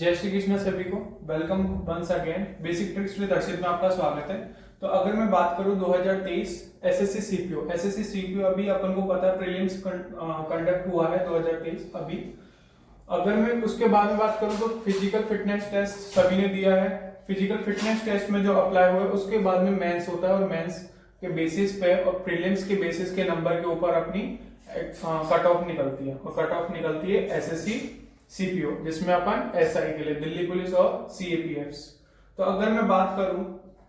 जय श्री कृष्ण सभी को। Welcome once again basic tricks with Arshit में आपका स्वागत है। तो अगर मैं बात करूं 2023 एसएससी सीपीओ अभी अपन को पता है प्रीलिम्स कंडक्ट हुआ है 2023 अभी। अगर मैं उसके बाद में बात करूं तो फिजिकल फिटनेस टेस्ट सभी ने दिया है। फिजिकल फिटनेस टेस्ट में जो अप्लाई हुआ है उसके बाद में मेंस होता है और मेंस के बेसिस पे और प्रीलिम्स के बेसिस के नंबर के ऊपर अपनी कट ऑफ निकलती है और कट ऑफ निकलती है एसएससी सीपीओ, जिसमें अपन एसआई के लिए दिल्ली पुलिस और सीएपीएफ। तो अगर मैं बात करूं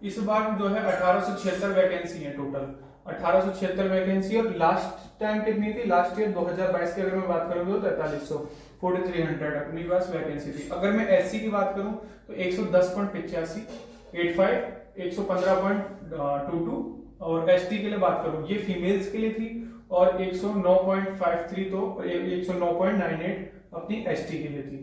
इस बार जो है 1876 वैकेंसी है टोटल, 1876 वैकेंसी। और लास्ट टाइम कितनी थी? लास्ट ईयर 2022 की अगर मैं बात करूं तो 4300 अपनी पास वैकेंसी थी। अगर मैं एससी की बात करूं तो 110.85 115.22 और एसटी के लिए बात करूं ये फीमेल्स के लिए थी और 109.53 तो 109.98 अपनी एसटी के लिए थी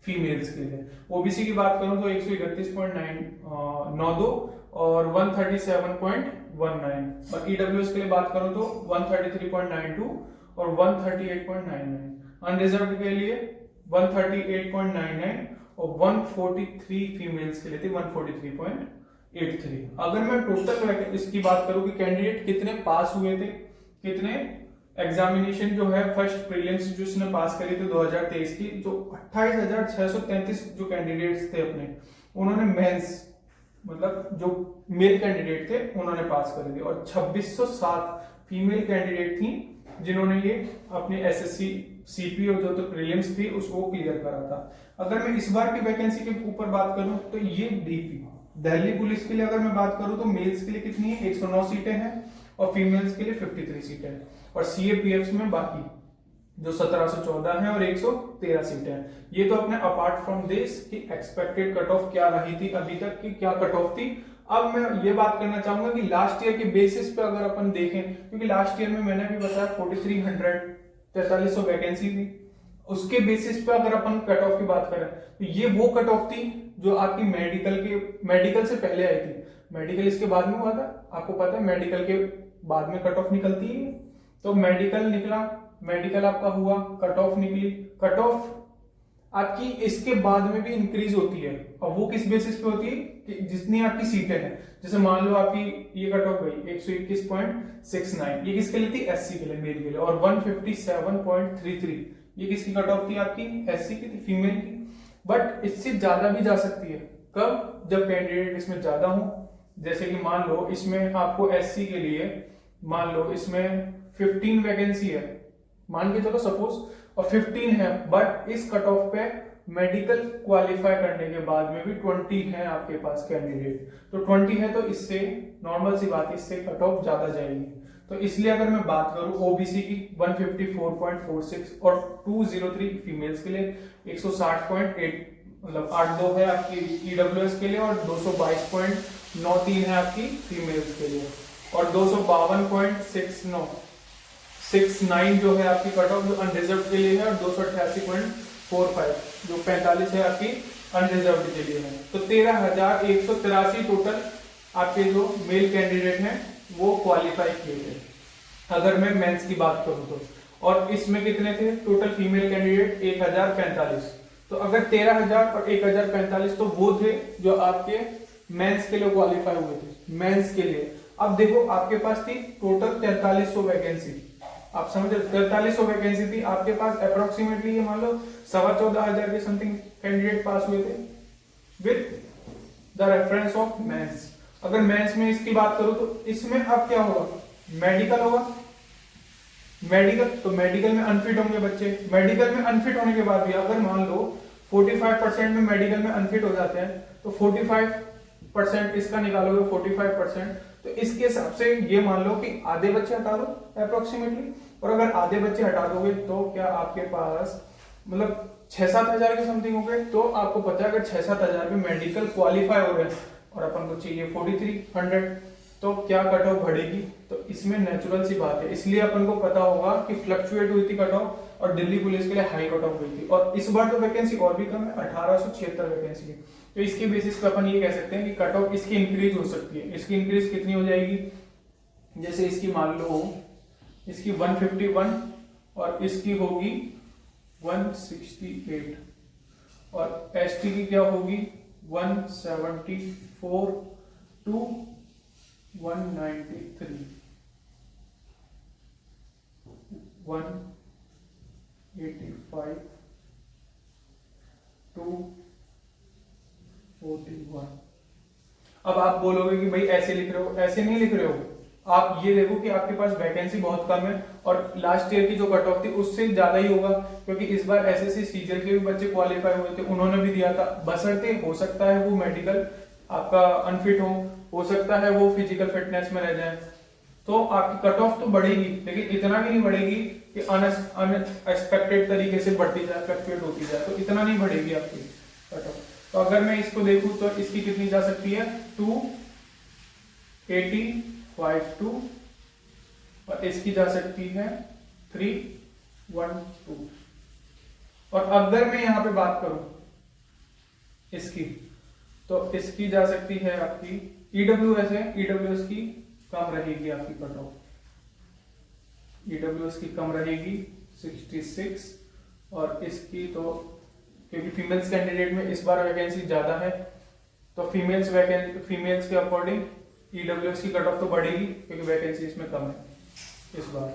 फीमेल्स के लिए। ओबीसी की बात करूं तो 131.92 और 137.19 और ईडब्ल्यूएस के लिए बात करूं तो 133.92 और 138.99। अनरिजर्व्ड के लिए 138.99 और 143 फीमेल्स के लिए थी 143.83। अगर मैं टोटल इसकी बात करूं कि कैंडिडेट कितने पास हुए थे, कितने एग्जामिनेशन जो है फर्स्ट प्रीलिम्स जो इसने पास करी थी 2023 की, जो 28,633 जो कैंडिडेट्स थे अपने, उन्होंने मेंस मतलब जो मेल कैंडिडेट थे उन्होंने पास करी थी और 2607 फीमेल कैंडिडेट थी जिन्होंने ये अपने एसएससी सीपीओ जो तो प्रीलिम्स थी उसको क्लियर करा था। अगर मैं इस बार की वैकेंसी के ऊपर बात करूं तो ये डीपी दिल्ली पुलिस के लिए अगर मैं बात करूं तो मेल्स के लिए कितनी है 109 सीटें हैं और फीमेल्स के लिए 53 सीटें हैं और सीएपीएफ में बाकी जो 1714 है और 113 सीटें हैं। ये तो अपने अपार्ट फ्रॉम दिस की एक्सपेक्टेड कट ऑफ क्या रही थी अभी तक की, क्या कट ऑफ थी। अब मैं ये बात करना चाहूंगा कि लास्ट ईयर के बेसिस पे अगर अपन देखें, क्योंकि लास्ट ईयर में मैंने भी बताया 4300 वैकेंसी थी, उसके बेसिस पे अगर अपन कट ऑफ की बात करें तो ये वो कट ऑफ थी जो आपकी मेडिकल से पहले आई थी। मेडिकल इसके बाद में हुआ था, आपको पता है मेडिकल के बाद में कट ऑफ निकलती है। तो मेडिकल निकला, मेडिकल आपका हुआ, कट ऑफ निकली, कट ऑफ आपकी इसके बाद में भी इंक्रीज होती है और वो किस बेसिस पे होती है कि जितनी आपकी सीटें हैं। जैसे मान लो आपकी ये कट ऑफ गई 121.69, ये किसके लिए थी? एससी के लिए, मेल के लिए। और 157.33 ये किसकी कट ऑफ थी? आपकी एससी की थी, फीमेल की। बट इससे ज्यादा भी जा सकती है। कब? जब कैंडिडेट इसमें ज्यादा हो। जैसे कि मान लो इसमें आपको एससी के लिए मान लो इसमें 15 वैकेंसी है, मान के चलो सपोज, और 15 है, बट इस कट ऑफ पे मेडिकल क्वालिफाई करने के बाद में भी 20 है आपके पास कैंडिडेट, तो 20 है तो इससे नॉर्मल सी बात है, इससे कट ऑफ ज्यादा जाएगी। तो इसलिए अगर मैं बात करूं ओबीसी की 154.46 और 203 फीमेल्स के लिए 160.8 मतलब 82 है आपकी ईडब्ल्यूएस के लिए और 222.93 है आपकी फीमेल्स के लिए और 252.69 जो है आपकी कट ऑफ जो अनरिजर्व के लिए है और 288.45 जो 45 है आपकी अनरिजर्व के लिए है। तो 13,183 टोटल आपके जो मेल कैंडिडेट हैं वो क्वालिफाई किए थे अगर मैं मेंस की बात करूं तो। और इसमें कितने थे टोटल फीमेल कैंडिडेट? 1045। तो अगर 13,000 और 1045 तो वो थे जो आपके मेंस के लिए क्वालिफाई हुए थे, मेंस के लिए। अब देखो आपके पास थी टोटल 4300 वैकेंसी, आप समझ रहे 4300 वैकेंसी थी आपके पास। अप्रोक्सीमेटली मान लो 14,500 के समथिंग कैंडिडेट पास हुए थे with the reference of mains. अगर मेंस में इसकी बात करूं तो इसमें अब क्या होगा? मेडिकल होगा, मेडिकल तो मेडिकल में अनफिट होंगे बच्चे। मेडिकल में अनफिट होने के बाद भी अगर मान लो 45% में मेडिकल में अनफिट हो जाते हैं तो 45% इसका निकालोगे 45%, तो इसके हिसाब से ये मान लो कि आधे बच्चे हटा दो अप्रोक्सीमेटली। और अगर आधे बच्चे हटा दोगे तो क्या आपके पास मतलब 6-7 हजार के समथिंग हो गए। तो आपको पता है अगर 6-7 हजार में मेडिकल क्वालिफाई हो रहे हैं और अपन को चाहिए 4300, तो क्या कट ऑफ बढ़ेगी? तो इसमें नेचुरल सी बात है, इसलिए अपन को पता होगा कि फ्लक्चुएट हुई थी कट ऑफ और दिल्ली पुलिस के लिए हाई कट ऑफ हुई थी। और इस बार तो वैकेंसी और भी कम है, 1876 वैकेंसी है। तो इसके बेसिस पे अपन ये कह सकते हैं कि कट ऑफ इसकी इंक्रीज हो सकती है। इसकी इंक्रीज कितनी हो जाएगी? जैसे इसकी मान लो इसकी 151 और इसकी होगी 168 और एसटी की क्या होगी 174 टू 193 185 टू 41। अब आप बोलोगे कि भाई ऐसे लिख रहे हो, ऐसे नहीं लिख रहे हो, आप ये देखो कि आपके पास वैकेंसी बहुत कम है और लास्ट ईयर की जो कट ऑफ थी उससे ज्यादा ही होगा, क्योंकि इस बार एसएससी सीजीएल के भी बच्चे क्वालिफाई हुए थे, उन्होंने भी दिया था। बशर्ते हो सकता है वो मेडिकल आपका अनफिट हो सकता है वो फिजिकल फिटनेस में रह जाए, तो आपकी कट ऑफ तो बढ़ेगी, लेकिन इतना भी नहीं बढ़ेगी कि अनएक्सपेक्टेड तरीके से बढ़ती जाए, फ्लक्चुएट होती जाए, तो इतना नहीं बढ़ेगी आपकी कट ऑफ। तो अगर मैं इसको देखूं तो इसकी कितनी जा सकती है 285 और इसकी जा सकती है 312। और अगर मैं यहां पे बात करूं इसकी, तो इसकी जा सकती है आपकी ईडब्ल्यूएस है, ईडब्ल्यूएस की कम रहेगी आपकी कट ऑफ, ईडब्ल्यूएस की कम रहेगी 66 और इसकी तो क्योंकि फीमेल्स कैंडिडेट में इस बार वैकेंसी ज्यादा है तो फीमेल्स के अकॉर्डिंग ईडब्ल्यूएस की कट ऑफ तो बढ़ेगी क्योंकि वैकेंसी इसमें कम है इस बार।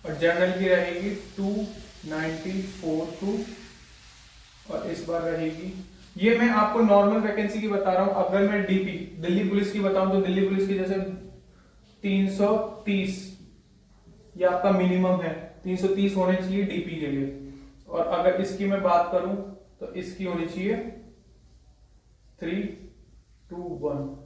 और जनरल की रहेगी 294 और इस बार रहेगी, ये मैं आपको नॉर्मल वैकेंसी की बता रहा हूं। अगर मैं डीपी दिल्ली पुलिस की बताऊं तो दिल्ली पुलिस की जैसे 330 ये आपका मिनिमम है, 330 होने चाहिए डीपी के लिए। और अगर इसकी मैं बात करूं तो इसकी होनी चाहिए 321।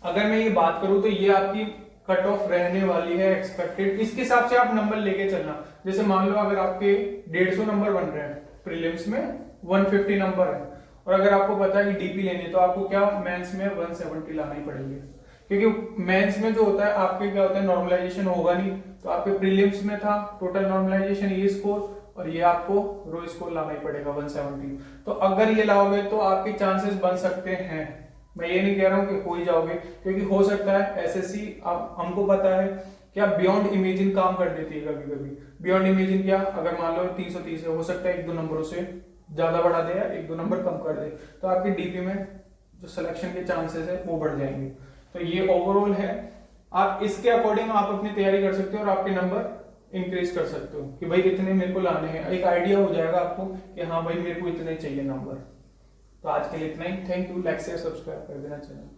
अगर मैं ये बात करूं तो ये आपकी कट ऑफ रहने वाली है एक्सपेक्टेड, इसके हिसाब से आप नंबर लेके चलना। जैसे मान लो अगर आपके 150 नंबर बन रहे हैं, प्रीलिम्स में 150 नंबर है और अगर आपको पता है कि डीपी लेनी है तो आपको क्या मेंस में 170 लाना ही पड़ेगी, क्योंकि मेंस में जो होता है आपके क्या होता है नॉर्मलाइजेशन होगा नहीं, तो आपके प्रीलिम्स में था टोटल नॉर्मलाइजेशन ये स्कोर और ये आपको रो स्कोर लाना ही पड़ेगा 170। तो अगर ये लाओगे तो आपके चांसेस बन सकते हैं, मैं ये नहीं कह रहा हूं कि हो ही जाओगे, क्योंकि हो सकता है एसएससी आप हमको पता है क्या बियॉन्ड इमेजिन काम कर देती है कभी कभी। बियॉन्ड इमेजिन क्या, अगर मान लो 330 है, हो सकता है 1-2 नंबरों से ज्यादा बढ़ा दे या 1-2 नंबर कम कर दे, तो आपके डीपी में जो सिलेक्शन के चांसेस है वो बढ़ जाएंगे। तो ये ओवरऑल है, आप इसके अकॉर्डिंग आप अपनी तैयारी कर सकते हो और आपके नंबर इंक्रीज कर सकते हो कि भाई इतने मेरे को लाने हैं, एक आइडिया हो जाएगा आपको कि हाँ भाई मेरे को इतने चाहिए नंबर। तो आज के लिए इतना ही, thank you, like share subscribe कर देना चैनल।